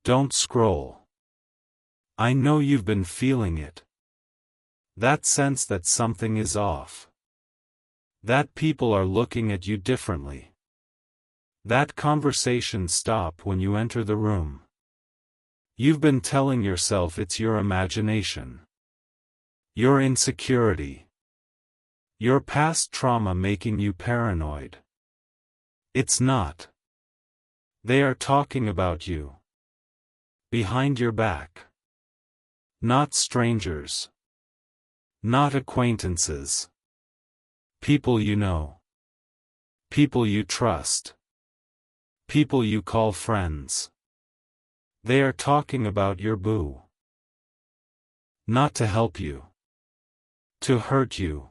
Don't scroll. I know you've been feeling it. That sense that something is off. That people are looking at you differently. That conversations stop when you enter the room. You've been telling yourself it's your imagination. Your insecurity. Your past trauma making you paranoid. It's not. They are talking about you. Behind your back. Not strangers. Not acquaintances. People you know. People you trust. People you call friends. They are talking about your boo. Not to help you. To hurt you.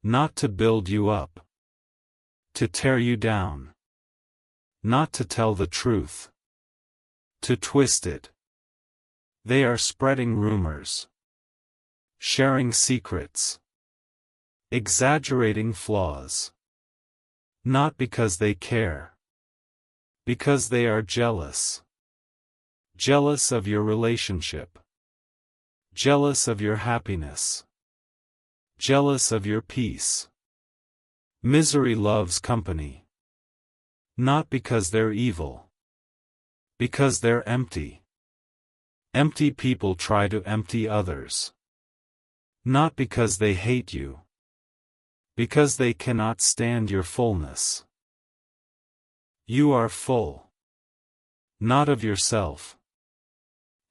Not to build you up. To tear you down. Not to tell the truth. To twist it. They are spreading rumors. Sharing secrets. Exaggerating flaws. Not because they care. Because they are jealous. Jealous of your relationship. Jealous of your happiness. Jealous of your peace. Misery loves company. Not because they're evil. Because they're empty. Empty people try to empty others. Not because they hate you. Because they cannot stand your fullness. You are full. Not of yourself.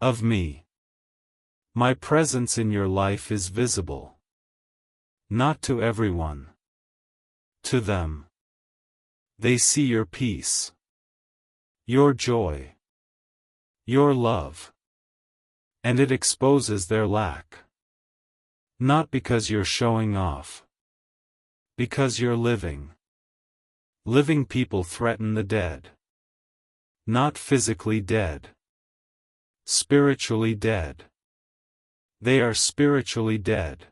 Of me. My presence in your life is visible. Not to everyone. To them. They see your peace. Your joy. Your love. And it exposes their lack. Not because you're showing off. Because you're living. Living people threaten the dead. Not physically dead. Spiritually dead. They are spiritually dead.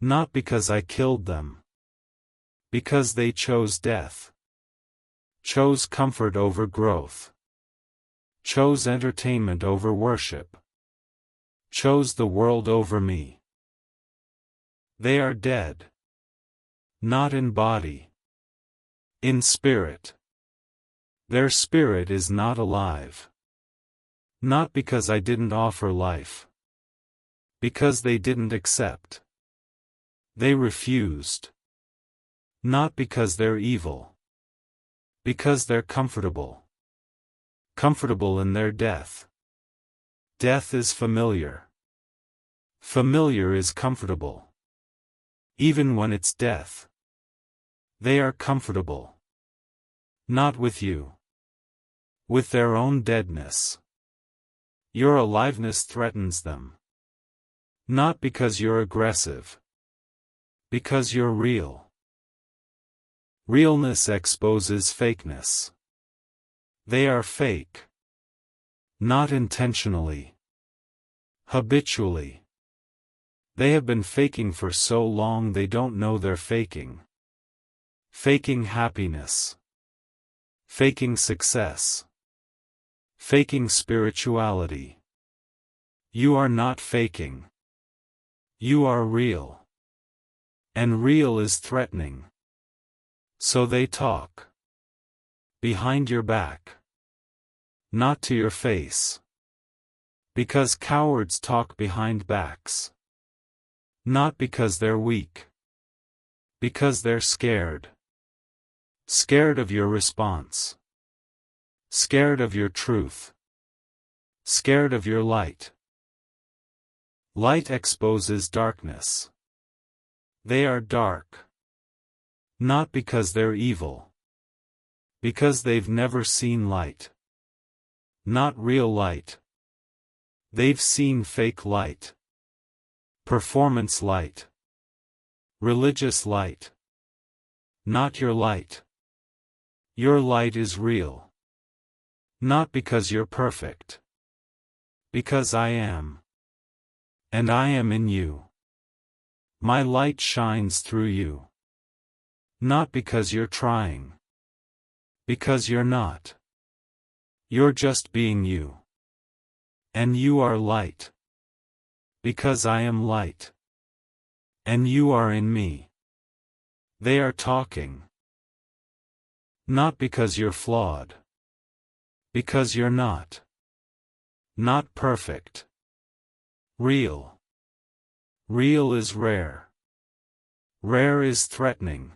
Not because I killed them. Because they chose death. Chose comfort over growth. Chose entertainment over worship. Chose the world over me. They are dead. Not in body. In spirit. Their spirit is not alive. Not because I didn't offer life. Because they didn't accept. They refused. Not because they're evil. Because they're comfortable. Comfortable in their death. Death is familiar. Familiar is comfortable. Even when it's death. They are comfortable. Not with you. With their own deadness. Your aliveness threatens them. Not because you're aggressive. Because you're real. Realness exposes fakeness. They are fake. Not intentionally. Habitually. They have been faking for so long they don't know they're faking. Faking happiness. Faking success. Faking spirituality. You are not faking. You are real. And real is threatening. So they talk. Behind your back. Not to your face. Because cowards talk behind backs. Not because they're weak. Because they're scared. Scared of your response. Scared of your truth. Scared of your light. Light exposes darkness. They are dark. Not because they're evil. Because they've never seen light. Not real light. They've seen fake light. Performance light. Religious light. Not your light. Your light is real. Not because you're perfect. Because I am. And I am in you. My light shines through you. Not because you're trying. Because you're not. You're just being you. And you are light. Because I am light. And you are in me. They are talking. Not because you're flawed. Because you're not. Not perfect. Real. Real is rare. Rare is threatening.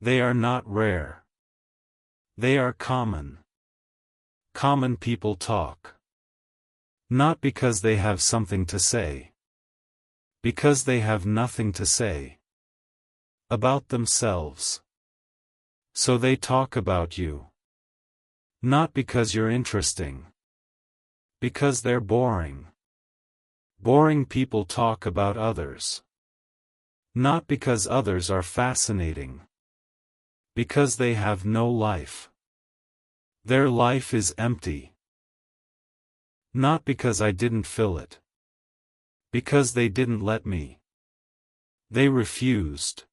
They are not rare. They are common. Common people talk. Not because they have something to say. Because they have nothing to say. About themselves. So they talk about you. Not because you're interesting. Because they're boring. Boring people talk about others. Not because others are fascinating. Because they have no life. Their life is empty. Not because I didn't fill it. Because they didn't let me. They refused.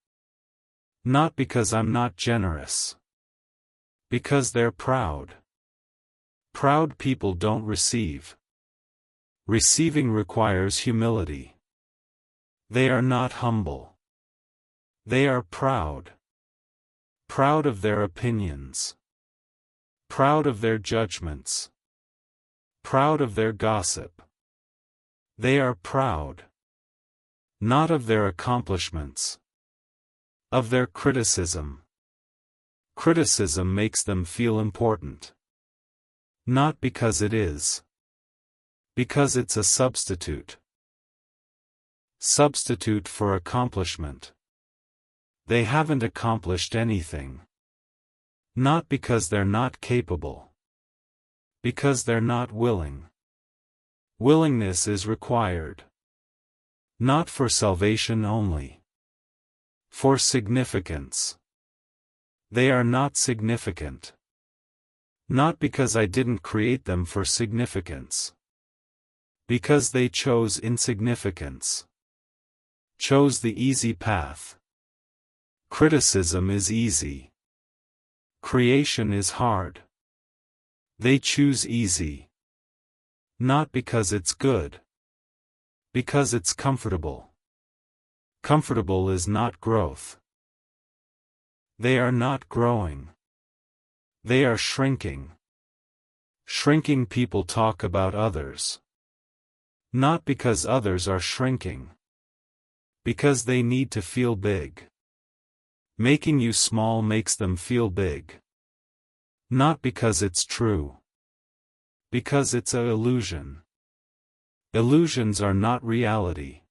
Not because I'm not generous. Because they're proud. Proud people don't receive. Receiving requires humility. They are not humble. They are proud. Proud of their opinions. Proud of their judgments. Proud of their gossip. They are proud. Not of their accomplishments. Of their criticism. Criticism makes them feel important. Not because it is. Because it's a substitute. Substitute for accomplishment. They haven't accomplished anything. Not because they're not capable. Because they're not willing. Willingness is required. Not for salvation only. For significance. They are not significant. Not because I didn't create them for significance. Because they chose insignificance. Chose the easy path. Criticism is easy. Creation is hard. They choose easy. Not because it's good. Because it's comfortable. Comfortable is not growth. They are not growing. They are shrinking. Shrinking people talk about others. Not because others are shrinking. Because they need to feel big. Making you small makes them feel big. Not because it's true. Because it's an illusion. Illusions are not reality.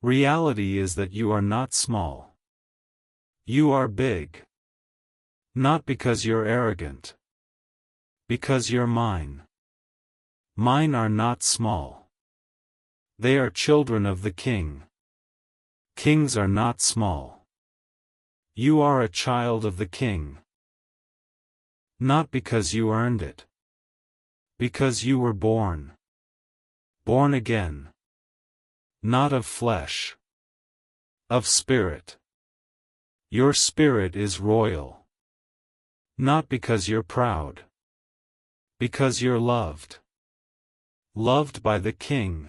Reality is that you are not small. You are big. Not because you're arrogant. Because you're mine. Mine are not small. They are children of the King. Kings are not small. You are a child of the King. Not because you earned it. Because you were born. Born again. Not of flesh. Of spirit. Your spirit is royal. Not because you're proud. Because you're loved. Loved by the King.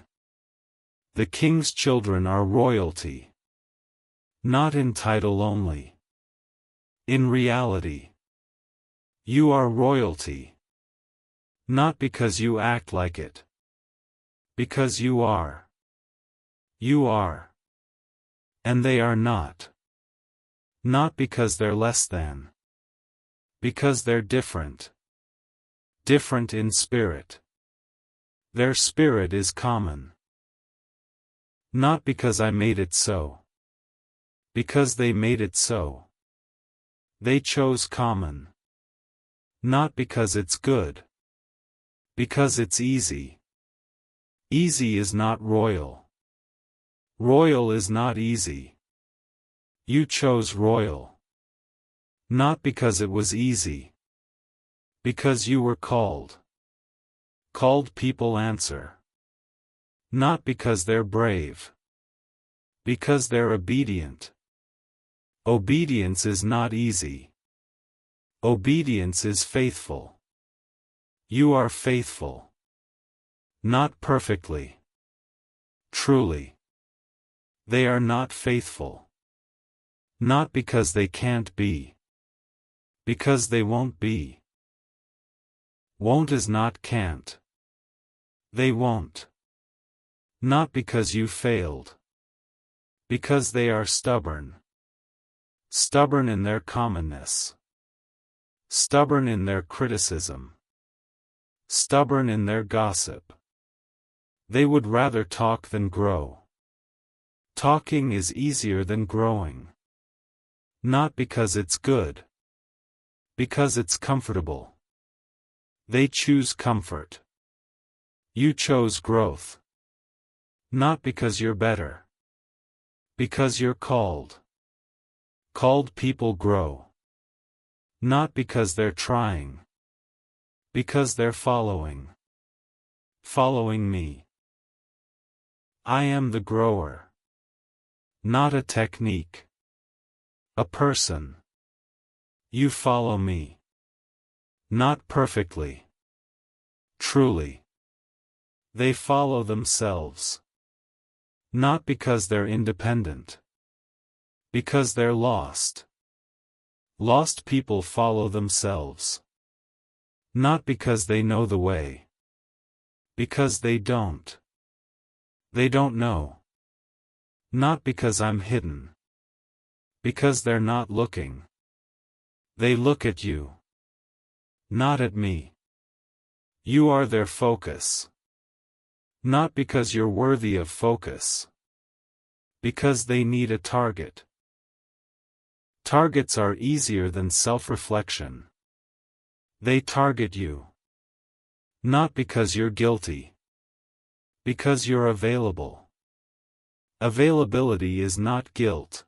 The King's children are royalty. Not in title only. In reality. You are royalty. Not because you act like it. Because you are. You are. And they are not. Not because they're less than. Because they're different. Different in spirit. Their spirit is common. Not because I made it so. Because they made it so. They chose common. Not because it's good. Because it's easy. Easy is not royal. Royal is not easy. You chose royal. Not because it was easy. Because you were called. Called people answer. Not because they're brave. Because they're obedient. Obedience is not easy. Obedience is faithful. You are faithful. Not perfectly. Truly. They are not faithful. Not because they can't be. Because they won't be. Won't is not can't. They won't. Not because you failed. Because they are stubborn. Stubborn in their commonness. Stubborn in their criticism. Stubborn in their gossip. They would rather talk than grow. Talking is easier than growing. Not because it's good. Because it's comfortable. They choose comfort. You chose growth. Not because you're better. Because you're called. Called people grow. Not because they're trying. Because they're following. Following me. I am the grower. Not a technique. A person. You follow me. Not perfectly. Truly. They follow themselves. Not because they're independent. Because they're lost. Lost people follow themselves. Not because they know the way. Because they don't. They don't know. Not because I'm hidden. Because they're not looking. They look at you. Not at me. You are their focus. Not because you're worthy of focus. Because they need a target. Targets are easier than self-reflection. They target you. Not because you're guilty. Because you're available. Availability is not guilt.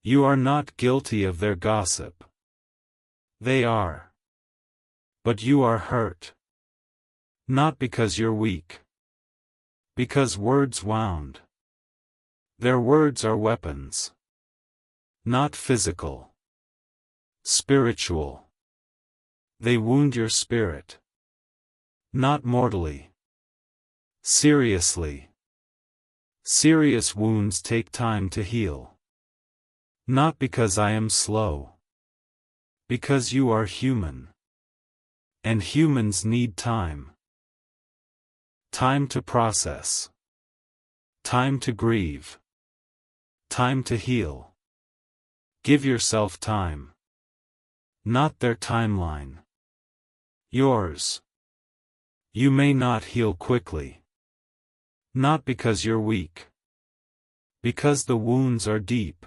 You are not guilty of their gossip. They are. But you are hurt. Not because you're weak. Because words wound. Their words are weapons. Not physical. Spiritual. They wound your spirit. Not mortally. Seriously. Serious wounds take time to heal. Not because I am slow. Because you are human. And humans need time. Time to process. Time to grieve. Time to heal. Give yourself time. Not their timeline. Yours. You may not heal quickly. Not because you're weak. Because the wounds are deep.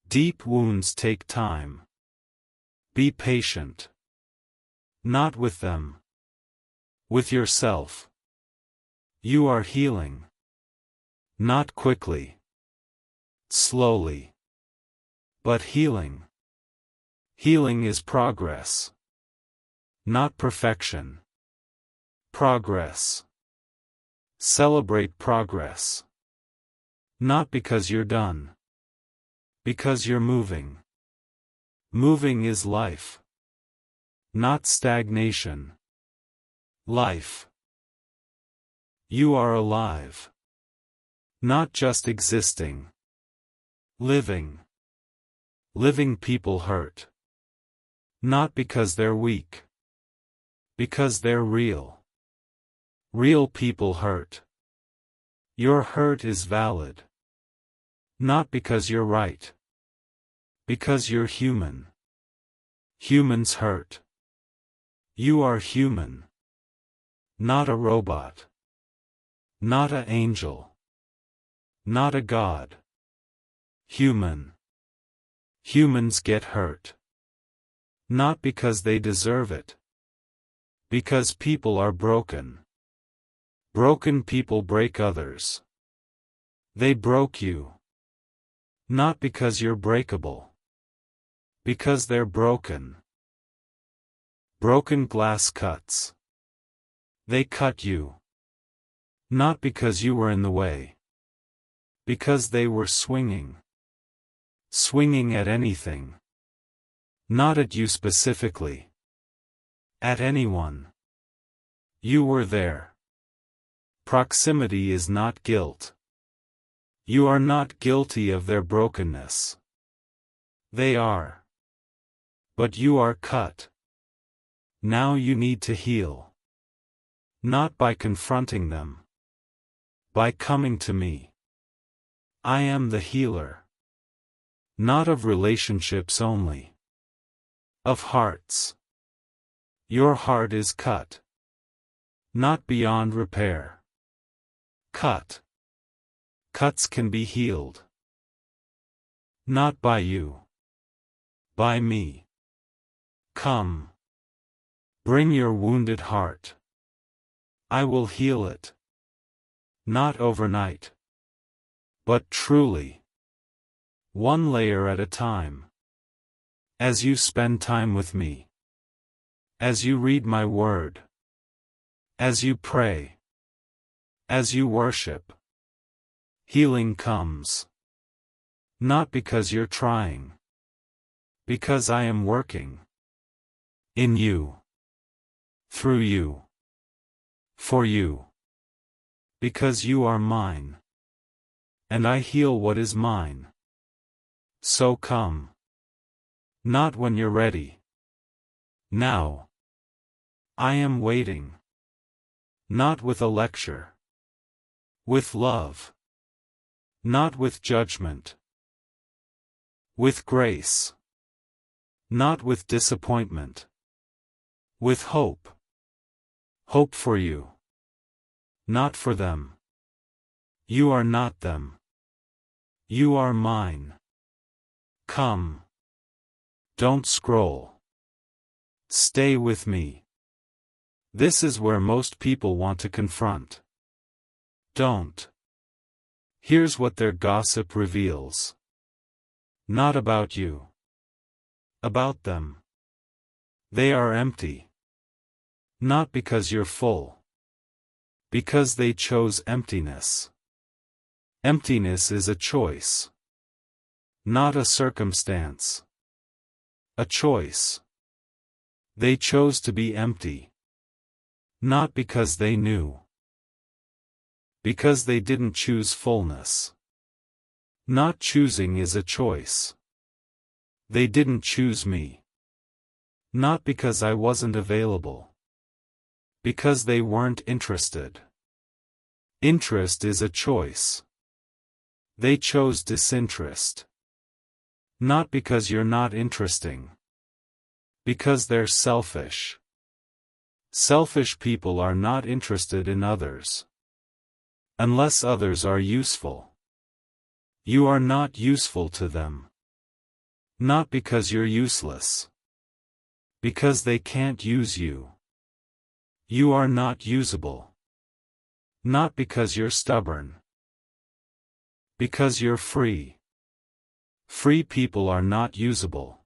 Deep wounds take time. Be patient. Not with them. With yourself. You are healing. Not quickly. Slowly. But healing. Healing is progress. Not perfection. Progress. Celebrate progress. Not because you're done. Because you're moving. Moving is life. Not stagnation. Life. You are alive. Not just existing. Living. Living people hurt. Not because they're weak. Because they're real. Real people hurt. Your hurt is valid. Not because you're right. Because you're human. Humans hurt. You are human. Not a robot. Not an angel. Not a god. Human. Humans get hurt. Not because they deserve it. Because people are broken. Broken people break others. They broke you. Not because you're breakable. Because they're broken. Broken glass cuts. They cut you. Not because you were in the way. Because they were swinging. Swinging at anything. Not at you specifically. at anyone. You were there. Proximity is not guilt. You are not guilty of their brokenness. They are. But you are cut. Now you need to heal. Not by confronting them. By coming to me. I am the healer. Not of relationships only. Of hearts. Your heart is cut. Not beyond repair. Cut. Cuts can be healed. Not by you. By me. Come. Bring your wounded heart. I will heal it. Not overnight. But truly. One layer at a time. As you spend time with me. As you read my word. As you pray. As you worship. Healing comes. Not because you're trying. Because I am working. In you. Through you. For you. Because you are mine. And I heal what is mine. So come. Not when you're ready. Now. I am waiting. Not with a lecture. With love. Not with judgment. With grace. Not with disappointment. With hope. Hope for you. Not for them. You are not them. You are mine. Come. Don't scroll. Stay with me. This is where most people want to confront. Don't. Here's what their gossip reveals. Not about you. About them. They are empty. Not because you're full. Because they chose emptiness. Emptiness is a choice. Not a circumstance. A choice. They chose to be empty. Not because they knew. Because they didn't choose fullness. Not choosing is a choice. They didn't choose me. Not because I wasn't available. Because they weren't interested. Interest is a choice. They chose disinterest. Not because you're not interesting. Because they're selfish. Selfish people are not interested in others. Unless others are useful. You are not useful to them. Not because you're useless. Because they can't use you. You are not usable. Not because you're stubborn. Because you're free. Free people are not usable.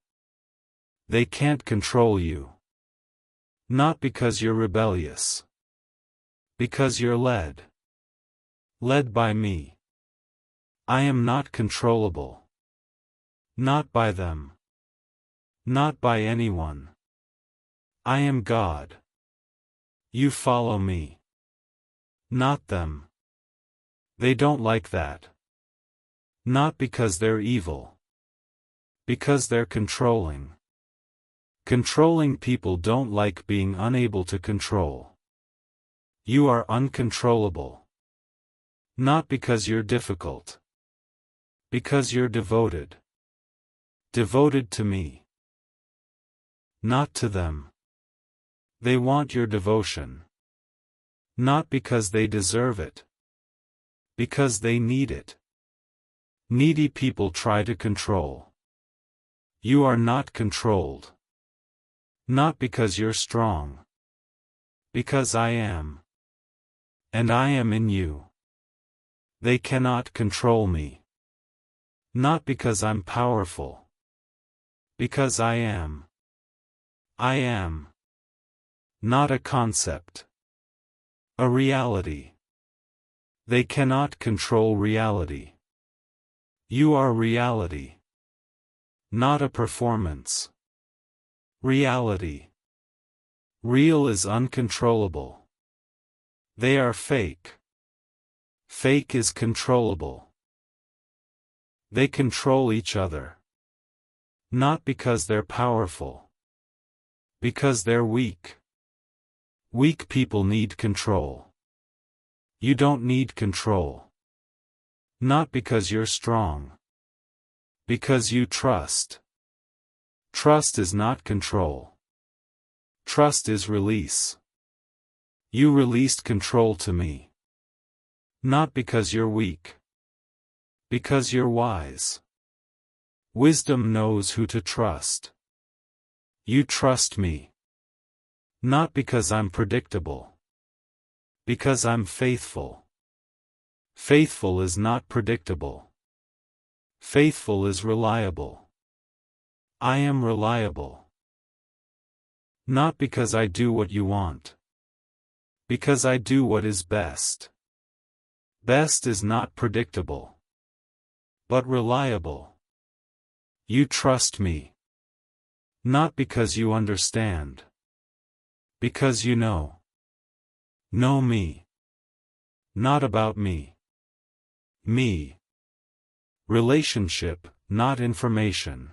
They can't control you. Not because you're rebellious. Because you're led. Led by me. I am not controllable. Not by them. Not by anyone. I am God. You follow me. Not them. They don't like that. Not because they're evil. Because they're controlling. Controlling people don't like being unable to control. You are uncontrollable. Not because you're difficult. Because you're devoted. Devoted to me. Not to them. They want your devotion. Not because they deserve it. Because they need it. Needy people try to control. You are not controlled. Not because you're strong. Because I am. And I am in you. They cannot control me. Not because I'm powerful. Because I am. I am. Not a concept. A reality. They cannot control reality. You are reality. Not a performance. Reality. Real is uncontrollable. They are fake. Fake is controllable. They control each other. Not because they're powerful. Because they're weak. Weak people need control. You don't need control. Not because you're strong. Because you trust. Trust is not control. Trust is release. You released control to me. Not because you're weak. Because you're wise. Wisdom knows who to trust. You trust me. Not because I'm predictable. Because I'm faithful. Faithful is not predictable. Faithful is reliable. I am reliable. Not because I do what you want. Because I do what is best. Best is not predictable. But reliable. You trust me. Not because you understand. Because you know. Know me. Not about me. Me. Relationship, not information.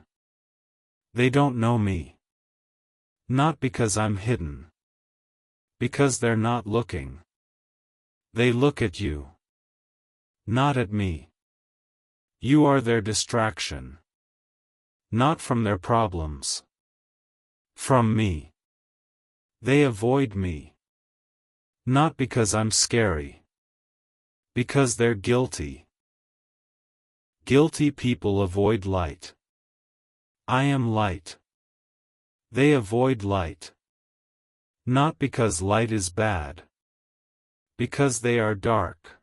They don't know me. Not because I'm hidden. Because they're not looking. They look at you. Not at me. You are their distraction. Not from their problems. From me. They avoid me. Not because I'm scary. Because they're guilty. Guilty people avoid light. I am light. They avoid light. Not because light is bad. Because they are dark.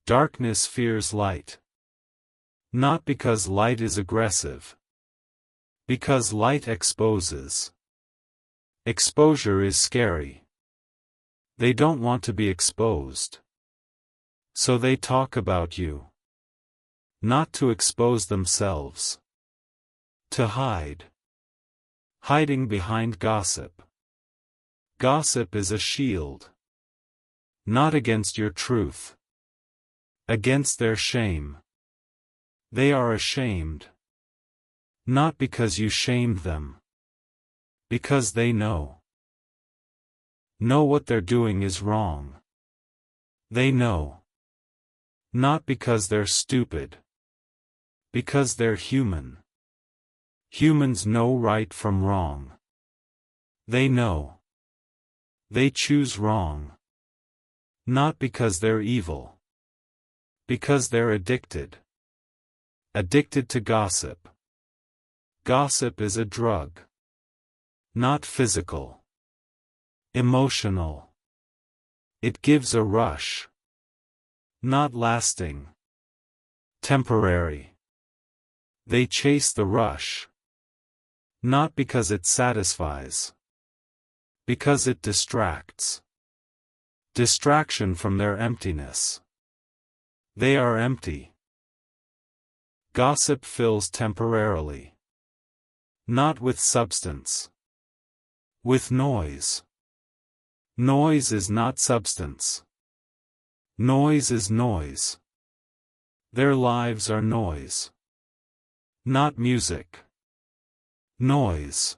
Darkness fears light. Not because light is aggressive. Because light exposes. Exposure is scary. They don't want to be exposed. So they talk about you. Not to expose themselves. To hide. Hiding behind gossip. Gossip is a shield. Not against your truth. Against their shame. They are ashamed. Not because you shamed them. Because they know. Know what they're doing is wrong. They know. Not because they're stupid. Because they're human. Humans know right from wrong. They know. They choose wrong. Not because they're evil. Because they're addicted. Addicted to gossip. Gossip is a drug. Not physical. Emotional. It gives a rush. Not lasting. Temporary. They chase the rush. Not because it satisfies. Because it distracts. Distraction from their emptiness. They are empty. Gossip fills temporarily. Not with substance. With noise. Noise is not substance. Noise is noise. Their lives are noise. Not music. Noise.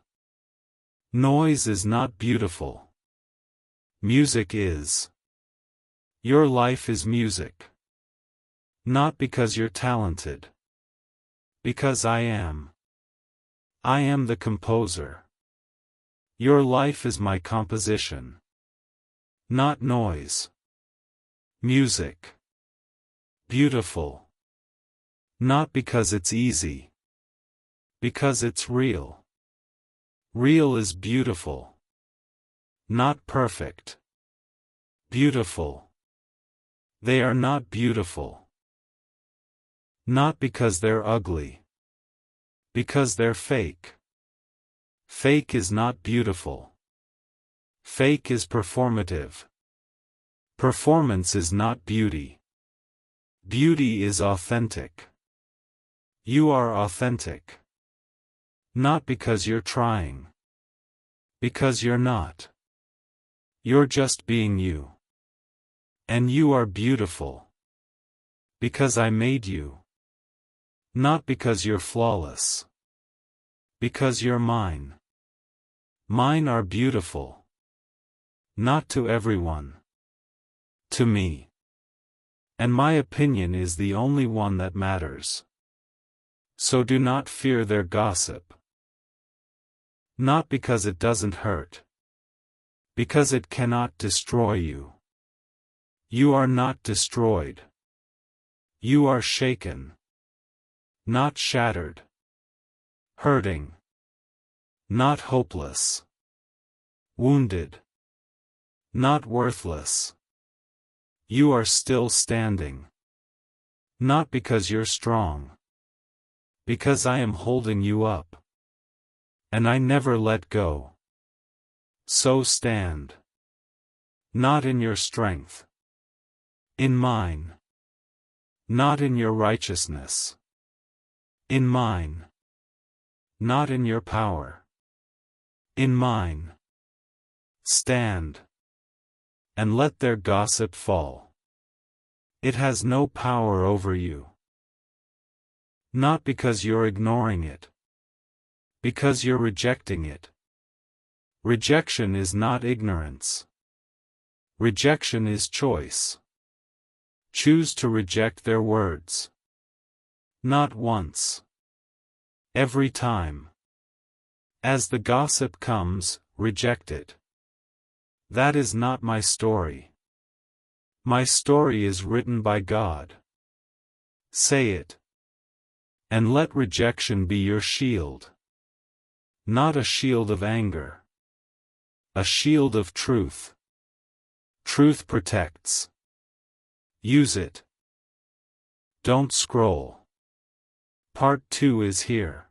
Noise is not beautiful. Music is. Your life is music. Not because you're talented. Because I am. I am the composer. Your life is my composition. Not noise. Music. Beautiful. Not because it's easy. Because it's real. Real is beautiful. Not perfect. Beautiful. They are not beautiful. Not because they're ugly. Because they're fake. Fake is not beautiful. Fake is performative. Performance is not beauty. Beauty is authentic. You are authentic. Not because you're trying. Because you're not. You're just being you. And you are beautiful. Because I made you. Not because you're flawless. Because you're mine. Mine are beautiful. Not to everyone. To me. And my opinion is the only one that matters. So do not fear their gossip. Not because it doesn't hurt. Because it cannot destroy you. You are not destroyed. You are shaken. Not shattered. Hurting. Not hopeless. Wounded. Not worthless. You are still standing. Not because you're strong. Because I am holding you up. And I never let go. So stand. Not in your strength. In mine. Not in your righteousness. In mine. Not in your power. In mine. Stand. And let their gossip fall. It has no power over you. Not because you're ignoring it. Because you're rejecting it. Rejection is not ignorance. Rejection is choice. Choose to reject their words. Not once. Every time. As the gossip comes, reject it. That is not my story. My story is written by God. Say it. And let rejection be your shield. Not a shield of anger. A shield of truth. Truth protects. Use it. Don't scroll. Part 2 is here.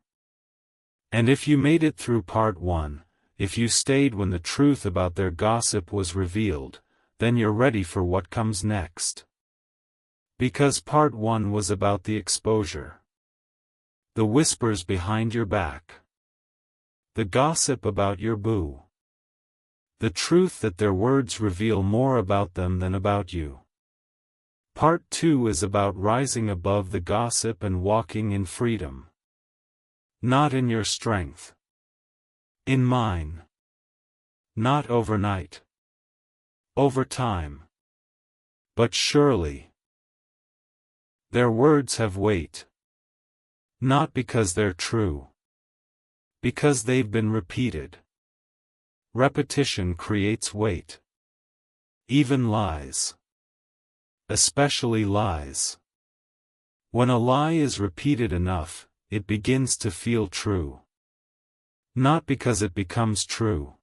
And if you made it through Part 1, if you stayed when the truth about their gossip was revealed, then you're ready for what comes next. Because Part 1 was about the exposure. The whispers behind your back. The gossip about your boo. The truth that their words reveal more about them than about you. Part 2 is about rising above the gossip and walking in freedom. Not in your strength. In mine. Not overnight. Over time. But surely. Their words have weight. Not because they're true. Because they've been repeated. Repetition creates weight. Even lies. Especially lies. When a lie is repeated enough, it begins to feel true. Not because it becomes true.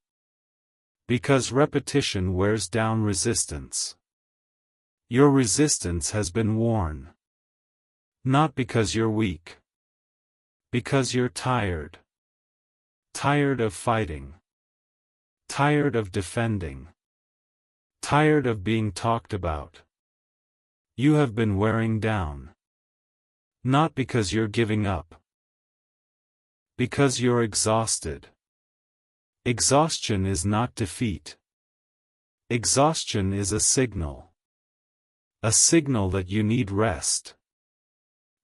Because repetition wears down resistance. Your resistance has been worn. Not because you're weak. Because you're tired. Tired of fighting. Tired of defending. Tired of being talked about. You have been wearing down. Not because you're giving up. Because you're exhausted. Exhaustion is not defeat. Exhaustion is a signal. A signal that you need rest.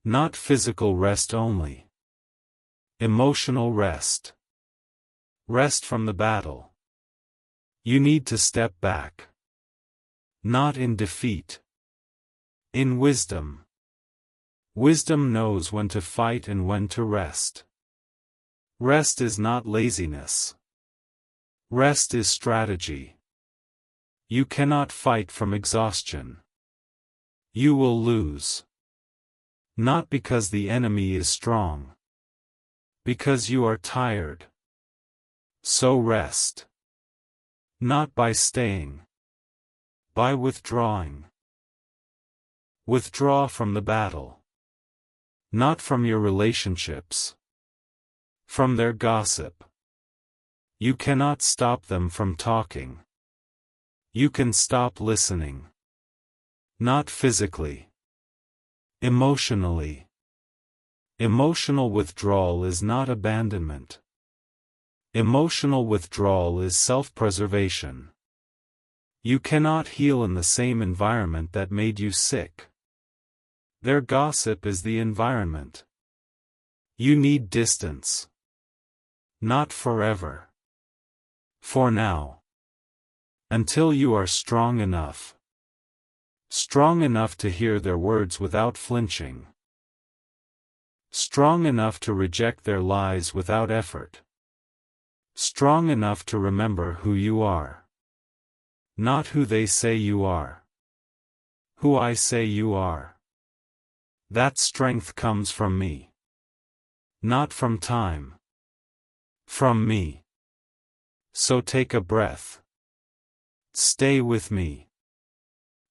Not physical rest only. Emotional rest. Rest from the battle. You need to step back. Not in defeat. In wisdom. Wisdom knows when to fight and when to rest. Rest is not laziness. Rest is strategy. You cannot fight from exhaustion. You will lose. Not because the enemy is strong. Because you are tired. So rest. Not by staying. By withdrawing. Withdraw from the battle. Not from your relationships. From their gossip. You cannot stop them from talking. You can stop listening. Not physically. Emotionally. Emotional withdrawal is not abandonment. Emotional withdrawal is self-preservation. You cannot heal in the same environment that made you sick. Their gossip is the environment. You need distance. Not forever. For now. Until you are strong enough. Strong enough to hear their words without flinching. Strong enough to reject their lies without effort. Strong enough to remember who you are. Not who they say you are. Who I say you are. That strength comes from me. Not from time. From me. So take a breath. Stay with me.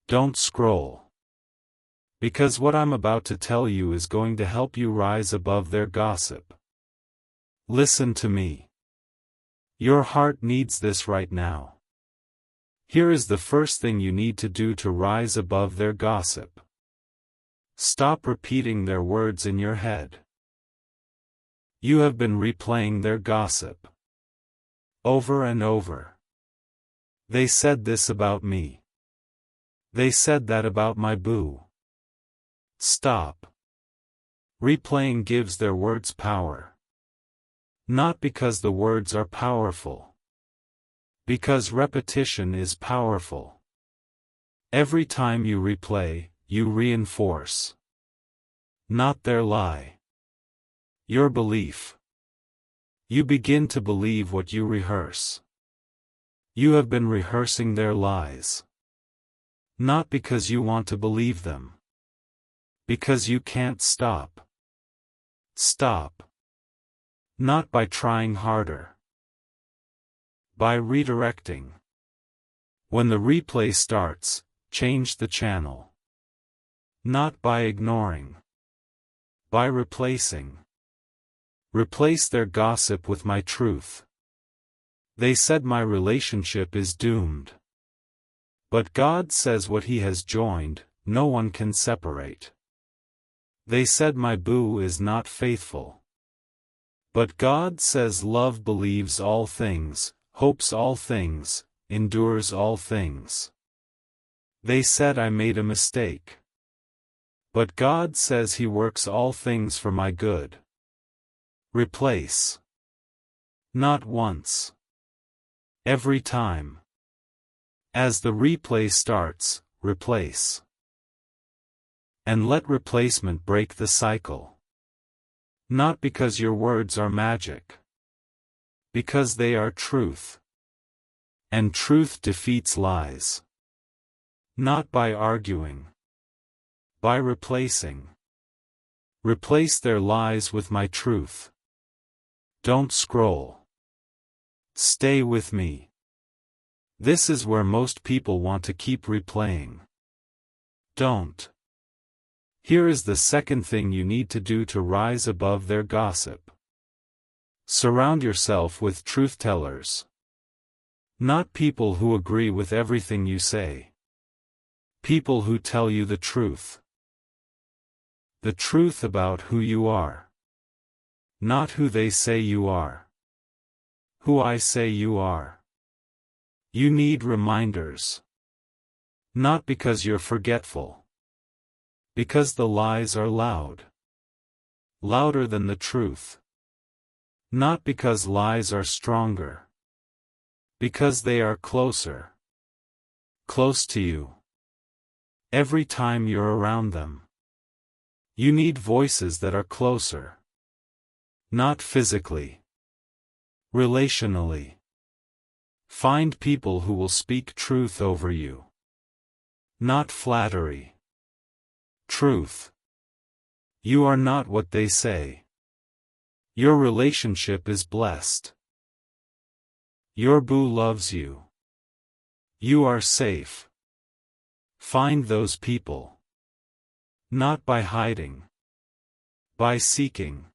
Don't scroll. Because what I'm about to tell you is going to help you rise above their gossip. Listen to me. Your heart needs this right now. Here is the first thing you need to do to rise above their gossip. Stop repeating their words in your head. You have been replaying their gossip. Over and over. They said this about me. They said that about my boo. Stop. Replaying gives their words power. Not because the words are powerful. Because repetition is powerful. Every time you replay, you reinforce. Not their lie. Your belief. You begin to believe what you rehearse. You have been rehearsing their lies. Not because you want to believe them. Because you can't stop. Stop. Not by trying harder. By redirecting. When the replay starts, change the channel. Not by ignoring. By replacing. Replace their gossip with my truth. They said my relationship is doomed. But God says what He has joined, no one can separate. They said my boo is not faithful. But God says love believes all things, hopes all things, endures all things. They said I made a mistake. But God says He works all things for my good. Replace. Not once. Every time. As the replay starts, replace. And let replacement break the cycle. Not because your words are magic. Because they are truth. And truth defeats lies. Not by arguing. By replacing. Replace their lies with my truth. Don't scroll. Stay with me. This is where most people want to keep replaying. Don't. Here is the second thing you need to do to rise above their gossip. Surround yourself with truth-tellers. Not people who agree with everything you say. People who tell you the truth. The truth about who you are. Not who they say you are. Who I say you are. You need reminders. Not because you're forgetful. Because the lies are loud. Louder than the truth. Not because lies are stronger. Because they are closer. Close to you. Every time you're around them. You need voices that are closer. Not physically. Relationally. Find people who will speak truth over you. Not flattery. Truth. You are not what they say. Your relationship is blessed. Your boo loves you. You are safe. Find those people. Not by hiding. By seeking.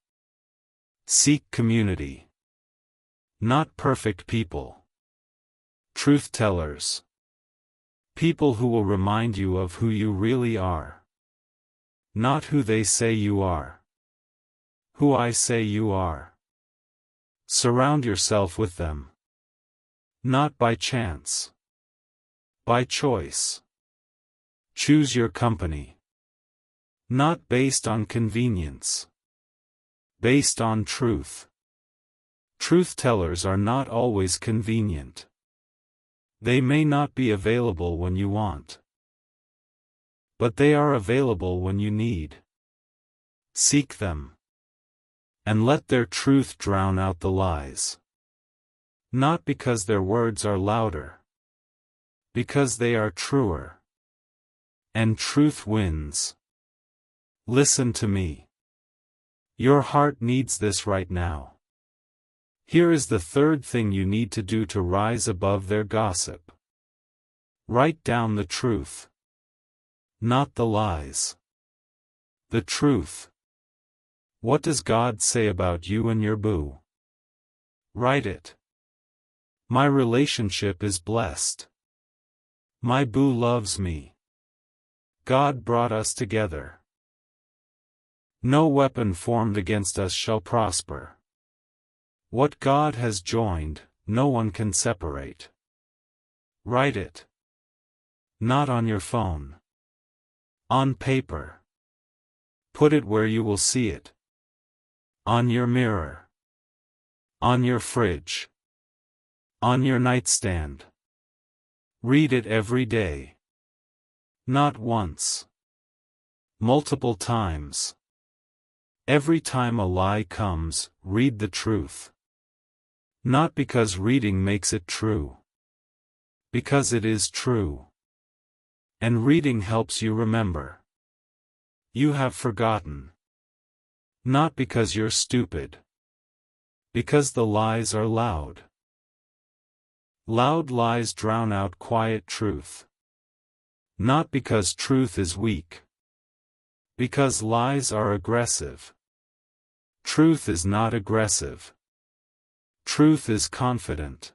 Seek community. Not perfect people. Truth-tellers. People who will remind you of who you really are. Not who they say you are. Who I say you are. Surround yourself with them. Not by chance. By choice. Choose your company. Not based on convenience. Based on truth. Truth-tellers are not always convenient. They may not be available when you want. But they are available when you need. Seek them. And let their truth drown out the lies. Not because their words are louder. Because they are truer. And truth wins. Listen to me. Your heart needs this right now. Here is the third thing you need to do to rise above their gossip. Write down the truth. Not the lies. The truth. What does God say about you and your boo? Write it. My relationship is blessed. My boo loves me. God brought us together. No weapon formed against us shall prosper. What God has joined, no one can separate. Write it. Not on your phone. On paper. Put it where you will see it. On your mirror. On your fridge. On your nightstand. Read it every day. Not once. Multiple times. Every time a lie comes, read the truth. Not because reading makes it true. Because it is true. And reading helps you remember. You have forgotten. Not because you're stupid. Because the lies are loud. Loud lies drown out quiet truth. Not because truth is weak. Because lies are aggressive. Truth is not aggressive. Truth is confident.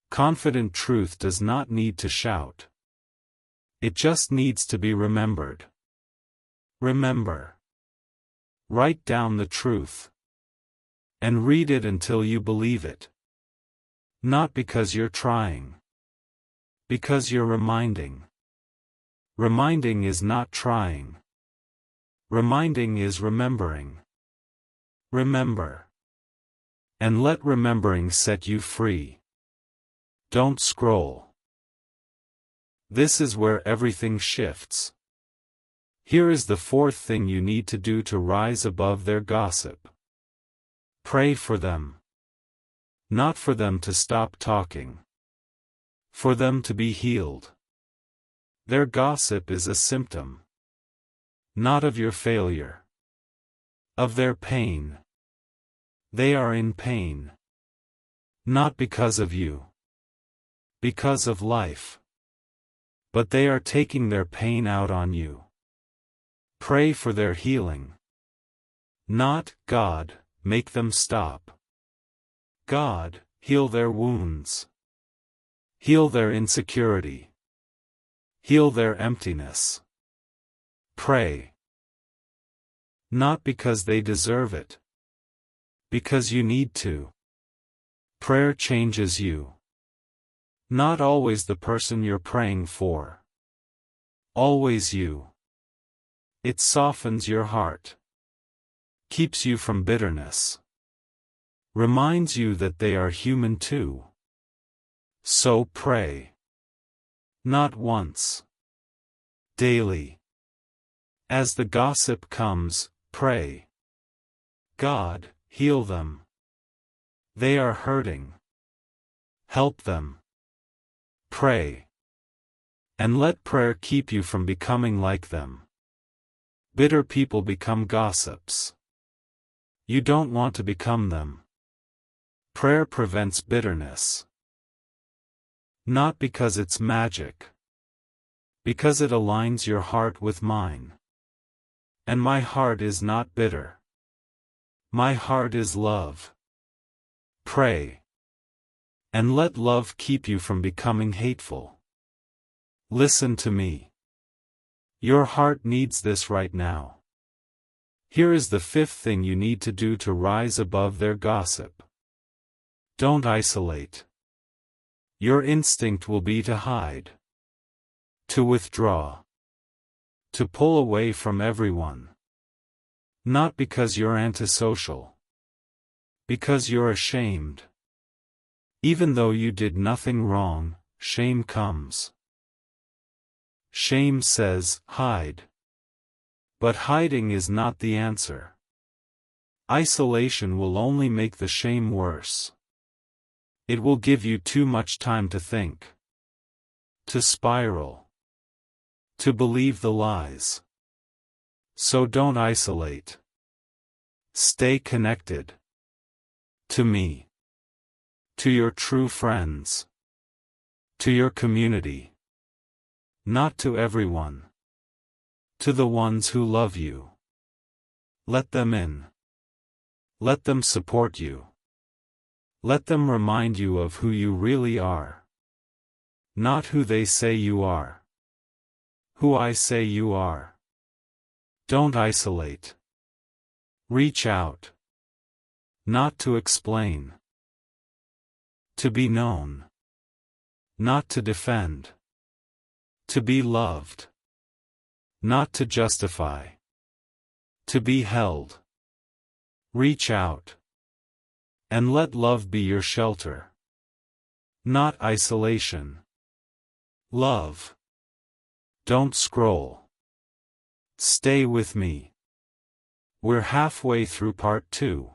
Confident truth does not need to shout. It just needs to be remembered. Remember. Write down the truth. And read it until you believe it. Not because you're trying. Because you're reminding. Reminding is not trying. Reminding is remembering. Remember. And let remembering set you free. Don't scroll. This is where everything shifts. Here is the fourth thing you need to do to rise above their gossip. Pray for them. Not for them to stop talking. For them to be healed. Their gossip is a symptom. Not of your failure. Of their pain. They are in pain. Not because of you. Because of life. But they are taking their pain out on you. Pray for their healing. Not, God, make them stop. God, heal their wounds. Heal their insecurity. Heal their emptiness. Pray. Not because they deserve it. Because you need to. Prayer changes you. Not always the person you're praying for. Always you. It softens your heart. Keeps you from bitterness. Reminds you that they are human too. So pray. Not once. Daily. As the gossip comes, pray. God, heal them. They are hurting. Help them. Pray. And let prayer keep you from becoming like them. Bitter people become gossips. You don't want to become them. Prayer prevents bitterness. Not because it's magic. Because it aligns your heart with mine. And my heart is not bitter. My heart is love. Pray. And let love keep you from becoming hateful. Listen to me. Your heart needs this right now. Here is the fifth thing you need to do to rise above their gossip. Don't isolate. Your instinct will be to hide. To withdraw. To pull away from everyone. Not because you're antisocial. Because you're ashamed. Even though you did nothing wrong, shame comes. Shame says, hide. But hiding is not the answer. Isolation will only make the shame worse. It will give you too much time to think. To spiral. To believe the lies. So don't isolate. Stay connected. To me. To your true friends. To your community. Not to everyone. To the ones who love you. Let them in. Let them support you. Let them remind you of who you really are. Not who they say you are. Who I say you are. Don't isolate. Reach out. Not to explain. To be known. Not to defend. To be loved. Not to justify. To be held. Reach out. And let love be your shelter. Not isolation. Love. Don't scroll. Stay with me. We're halfway through part 2.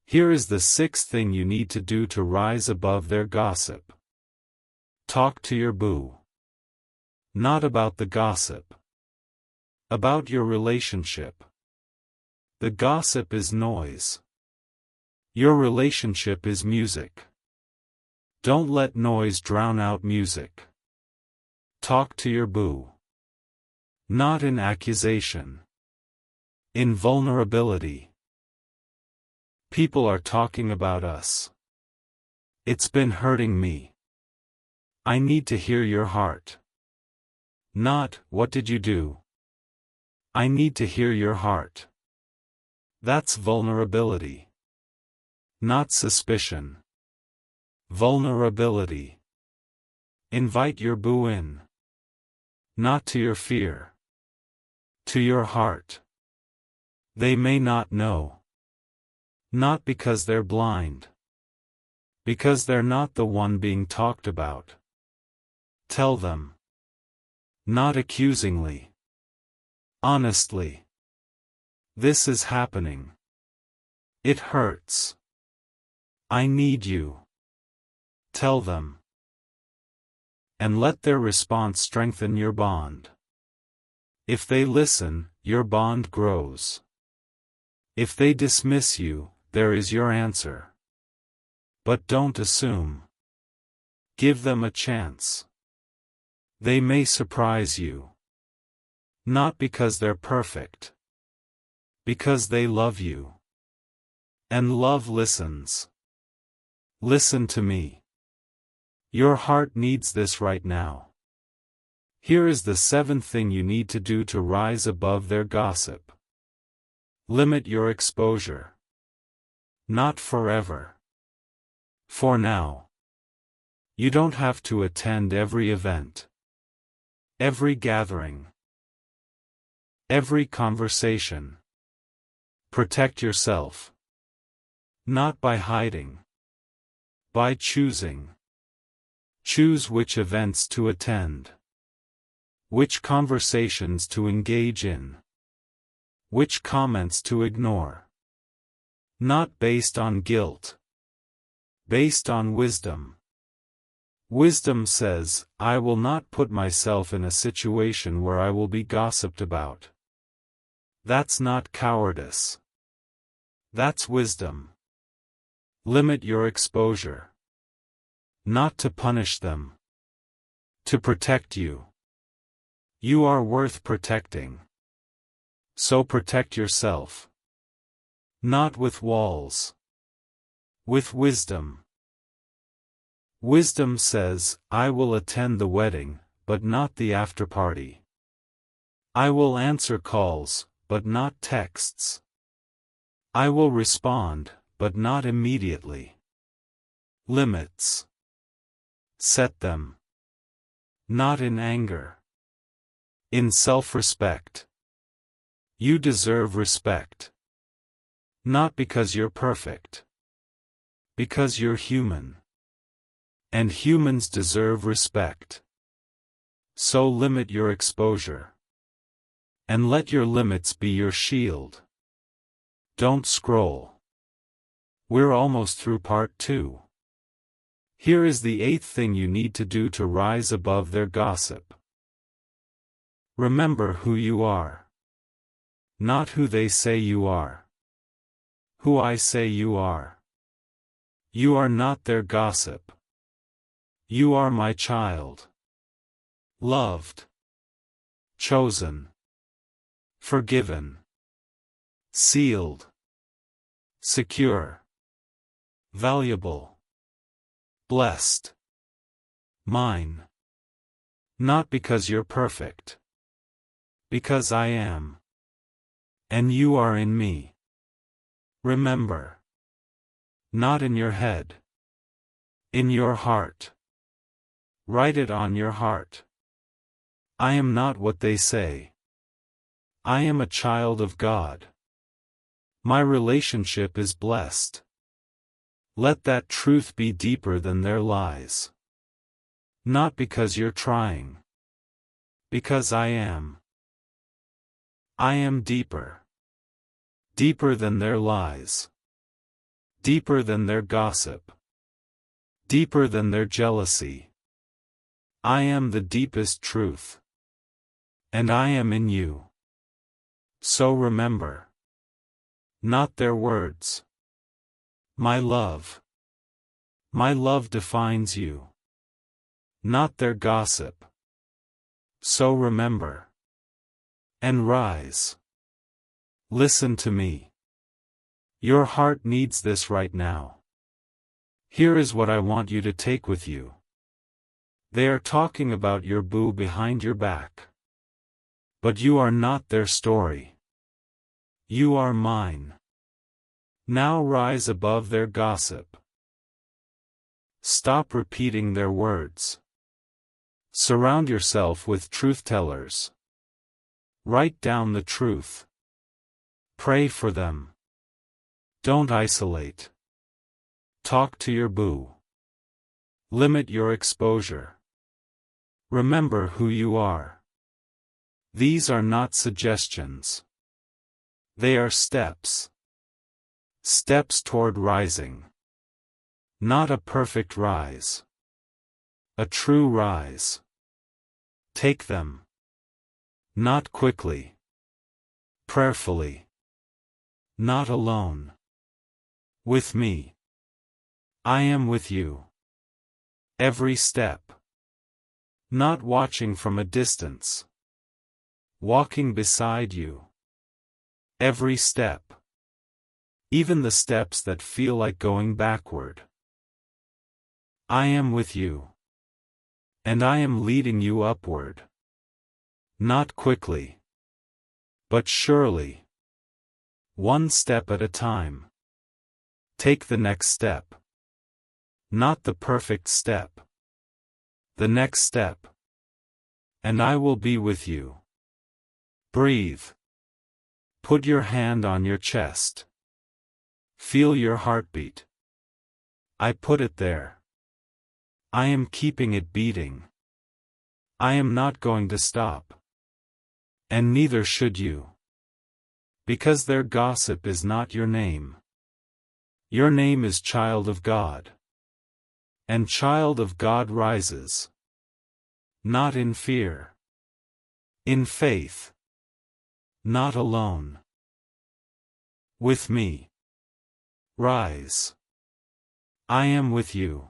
Here is the 6th thing you need to do to rise above their gossip. Talk to your boo. Not about the gossip. About your relationship. The gossip is noise. Your relationship is music. Don't let noise drown out music. Talk to your boo. Not in accusation. In vulnerability. People are talking about us. It's been hurting me. I need to hear your heart. Not, what did you do? I need to hear your heart. That's vulnerability. Not suspicion. Vulnerability. Invite your boo in. Not to your fear. To your heart. They may not know. Not because they're blind. Because they're not the one being talked about. Tell them. Not accusingly. Honestly. This is happening. It hurts. I need you. Tell them. And let their response strengthen your bond. If they listen, your bond grows. If they dismiss you, there is your answer. But don't assume. Give them a chance. They may surprise you. Not because they're perfect. Because they love you. And love listens. Listen to me. Your heart needs this right now. Here is the 7th thing you need to do to rise above their gossip. Limit your exposure. Not forever. For now. You don't have to attend every event. Every gathering. Every conversation. Protect yourself. Not by hiding. By choosing. Choose which events to attend. Which conversations to engage in. Which comments to ignore. Not based on guilt. Based on wisdom. Wisdom says, I will not put myself in a situation where I will be gossiped about. That's not cowardice. That's wisdom. Limit your exposure. Not to punish them. To protect you. You are worth protecting. So protect yourself. Not with walls. With wisdom. Wisdom says, I will attend the wedding, but not the after-party. I will answer calls, but not texts. I will respond, but not immediately. Limits. Set them. Not in anger. In self-respect. You deserve respect. Not because you're perfect. Because you're human. And humans deserve respect. So limit your exposure. And let your limits be your shield. Don't scroll. We're almost through part 2. Here is the 8th thing you need to do to rise above their gossip. Remember who you are. Not who they say you are. Who I say you are. You are not their gossip. You are my child. Loved. Chosen. Forgiven. Sealed. Secure. Valuable. Blessed. Mine. Not because you're perfect. Because I am. And you are in me. Remember. Not in your head. In your heart. Write it on your heart. I am not what they say. I am a child of God. My relationship is blessed. Let that truth be deeper than their lies. Not because you're trying. Because I am. I am deeper. Deeper than their lies. Deeper than their gossip. Deeper than their jealousy. I am the deepest truth. And I am in you. So remember. Not their words. My love. My love defines you. Not their gossip. So remember. And rise. Listen to me. Your heart needs this right now. Here is what I want you to take with you. They are talking about your boo behind your back. But you are not their story. You are mine. Now rise above their gossip. Stop repeating their words. Surround yourself with truth-tellers. Write down the truth. Pray for them. Don't isolate. Talk to your boo. Limit your exposure. Remember who you are. These are not suggestions. They are steps. Steps toward rising. Not a perfect rise. A true rise. Take them. Not quickly. Prayerfully. Not alone. With me. I am with you. Every step. Not watching from a distance. Walking beside you. Every step. Even the steps that feel like going backward. I am with you. And I am leading you upward. Not quickly. But surely. One step at a time. Take the next step. Not the perfect step. The next step. And I will be with you. Breathe. Put your hand on your chest. Feel your heartbeat. I put it there. I am keeping it beating. I am not going to stop. And neither should you. Because their gossip is not your name. Your name is child of God. And child of God rises. Not in fear. In faith. Not alone. With me. Rise. I am with you.